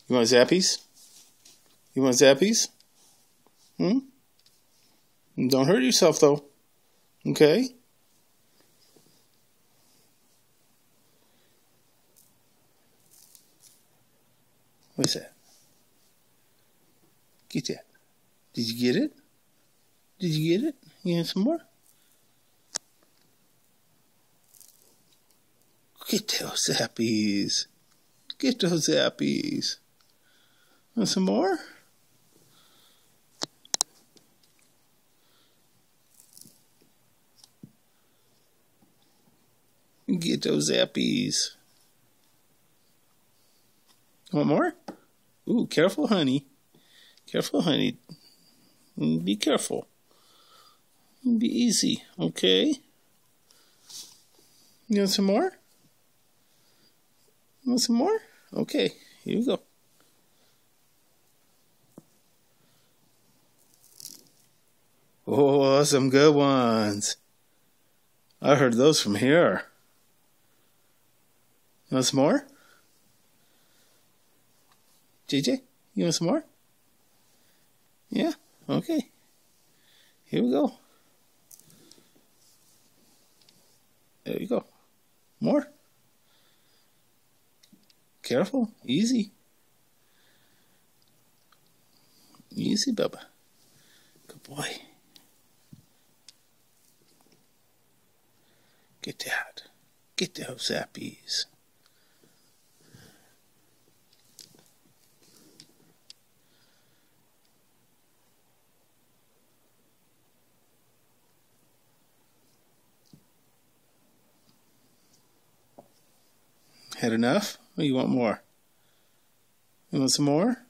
You want Zappies? You want Zappies? Don't hurt yourself, though. Okay? What's that? Get that. Did you get it? Did you get it? You want some more? Get those Zappies. Get those Zappies. Want some more? Get those Zappies. Want more? Ooh, careful, honey. Careful, honey. Be careful. Be easy, okay? You want some more? Want some more? Okay, here you go. Oh, some good ones. I heard those from here. You want some more? JJ, you want some more? Yeah? Okay. Here we go. There you go. More? Careful. Easy. Easy, Bubba. Good boy. Get that. Get those Zappies. Had enough? Or you want more? You want some more?